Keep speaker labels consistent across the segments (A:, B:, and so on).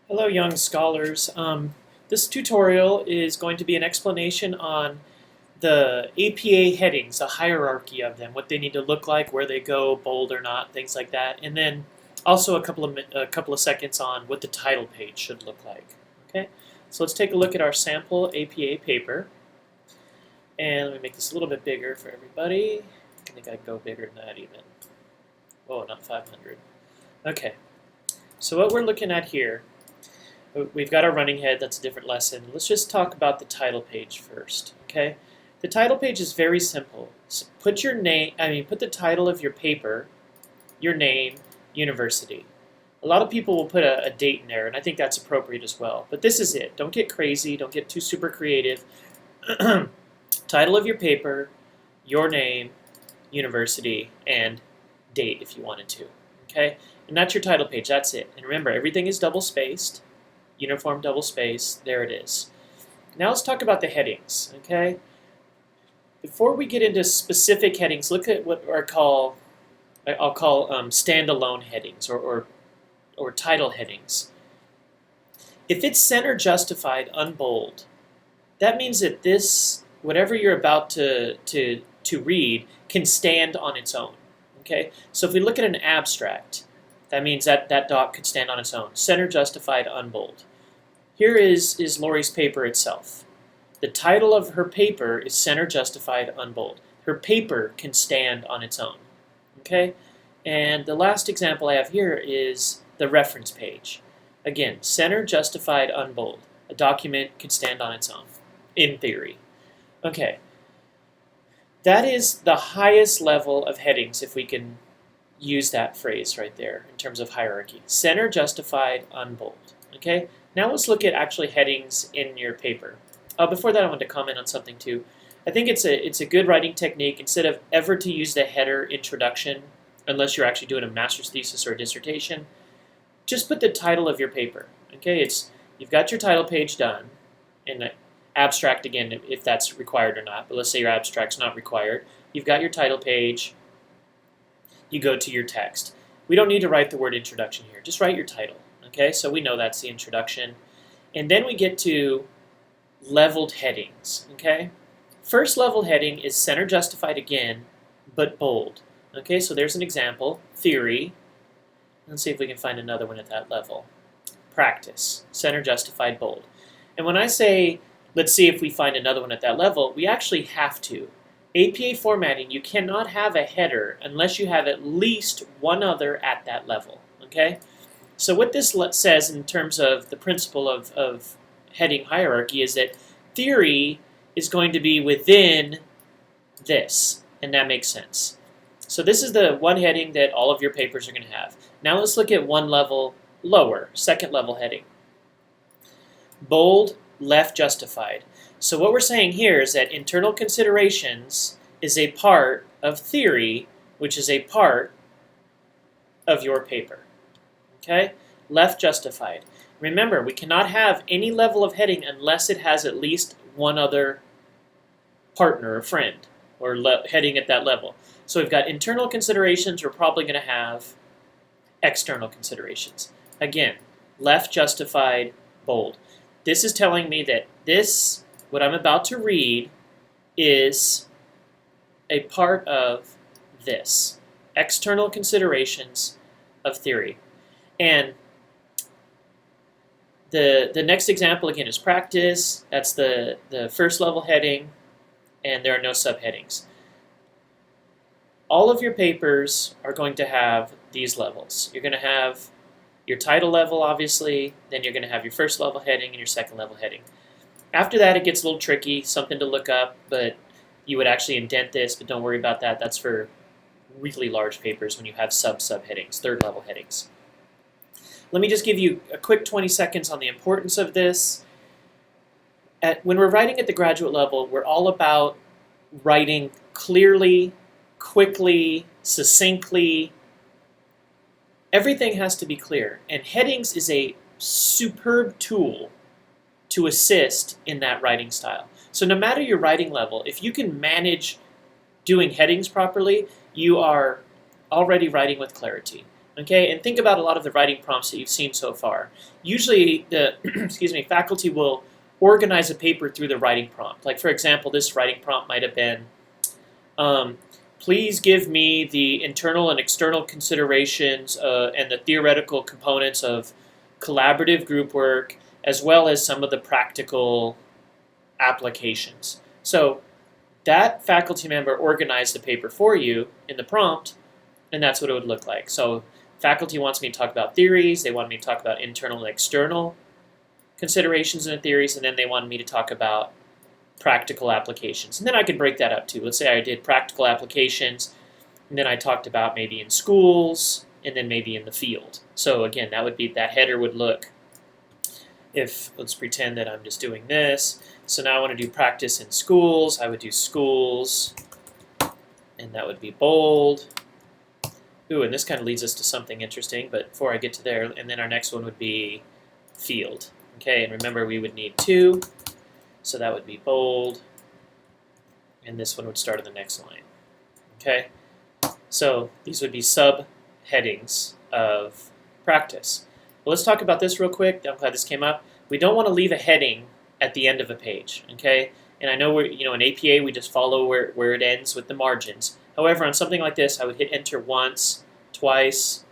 A: Hello, young scholars. This tutorial is going to be an explanation on the APA headings, a hierarchy of them, what they need to look like, where they go, bold or not, things like that, and then also a couple of seconds on what the title page should look like. Okay, so let's take a look at our sample APA paper, and let me make this a little bit bigger for everybody. I think I'd go bigger than that even. Oh, not 500. Okay, so what we're looking at here. We've got our running head, that's a different lesson. Let's just talk about the title page first, okay? The title page is very simple. So put the title of your paper, your name, university. A lot of people will put a date in there, and I think that's appropriate as well. But this is it. Don't get crazy, don't get too super creative. Title of your paper, your name, university, and date if you wanted to, okay? And that's your title page, that's it. And remember, everything is double spaced. Uniform double space, there it is. Now let's talk about the headings, okay? Before we get into specific headings, look at what I'll call standalone headings or title headings. If it's center justified unbold, that means that this, whatever you're about to read, can stand on its own, okay? So if we look at an abstract, that means that doc could stand on its own. Center justified unbold. Here is Lori's paper itself. The title of her paper is Center Justified Unbold. Her paper can stand on its own. Okay? And the last example I have here is the reference page. Again, Center Justified Unbold. A document could stand on its own, in theory. Okay. That is the highest level of headings, if we can use that phrase right there in terms of hierarchy. Center Justified Unbold. Okay? Now let's look at actually headings in your paper. Before that, I want to comment on something too. I think it's a good writing technique, instead of ever to use the header introduction, unless you're actually doing a master's thesis or a dissertation, just put the title of your paper. Okay, you've got your title page done, and the abstract again, if that's required or not. But let's say your abstract's not required. You've got your title page. You go to your text. We don't need to write the word introduction here. Just write your title. Okay, so we know that's the introduction. And then we get to leveled headings. Okay, first leveled heading is center justified again, but bold. Okay, so there's an example. Theory. Let's see if we can find another one at that level. Practice. Center justified bold. And when I say, let's see if we find another one at that level, we actually have to. APA formatting, you cannot have a header unless you have at least one other at that level. Okay? So what this says in terms of the principle of heading hierarchy is that theory is going to be within this, and that makes sense. So this is the one heading that all of your papers are going to have. Now let's look at one level lower, second level heading. Bold, left justified. So what we're saying here is that internal considerations is a part of theory, which is a part of your paper. Okay? Left justified. Remember, we cannot have any level of heading unless it has at least one other partner or friend or heading at that level. So we've got internal considerations, we're probably going to have external considerations. Again, left justified, bold. This is telling me that this, what I'm about to read, is a part of this. External considerations of theory. And the next example, again, is practice. That's the first level heading, and there are no subheadings. All of your papers are going to have these levels. You're going to have your title level, obviously, then you're going to have your first level heading and your second level heading. After that, it gets a little tricky, something to look up, but you would actually indent this, but don't worry about that. That's for really large papers when you have subheadings, third level headings. Let me just give you a quick 20 seconds on the importance of this. When we're writing at the graduate level, we're all about writing clearly, quickly, succinctly. Everything has to be clear, and headings is a superb tool to assist in that writing style. So no matter your writing level, if you can manage doing headings properly, you are already writing with clarity. Okay, and think about a lot of the writing prompts that you've seen so far. Usually, the excuse me, faculty will organize a paper through the writing prompt. Like for example, this writing prompt might have been, please give me the internal and external considerations and the theoretical components of collaborative group work, as well as some of the practical applications. So that faculty member organized the paper for you in the prompt, and that's what it would look like. So faculty wants me to talk about theories, they want me to talk about internal and external considerations in the theories, and then they wanted me to talk about practical applications. And then I could break that up too. Let's say I did practical applications, and then I talked about maybe in schools, and then maybe in the field. So again, that would be, that header would look, if, let's pretend that I'm just doing this. So now I want to do practice in schools. I would do schools, and that would be bold. Ooh, and this kind of leads us to something interesting, but before I get to there, and then our next one would be field. Okay, and remember we would need 2, so that would be bold, and this one would start on the next line. Okay, so these would be subheadings of practice. Well, let's talk about this real quick. I'm glad this came up. We don't want to leave a heading at the end of a page. Okay, and I know we're, in APA we just follow where it ends with the margins. However, on something like this, I would hit enter once, twice,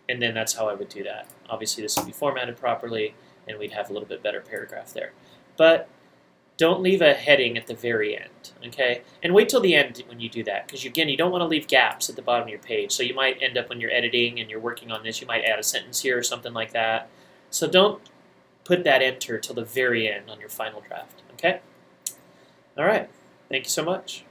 A: and then that's how I would do that. Obviously, this would be formatted properly, and we'd have a little bit better paragraph there. But don't leave a heading at the very end, okay? And wait till the end when you do that, because again, you don't want to leave gaps at the bottom of your page. So you might end up when you're editing and you're working on this, you might add a sentence here or something like that. So don't put that enter till the very end on your final draft, okay? All right, thank you so much.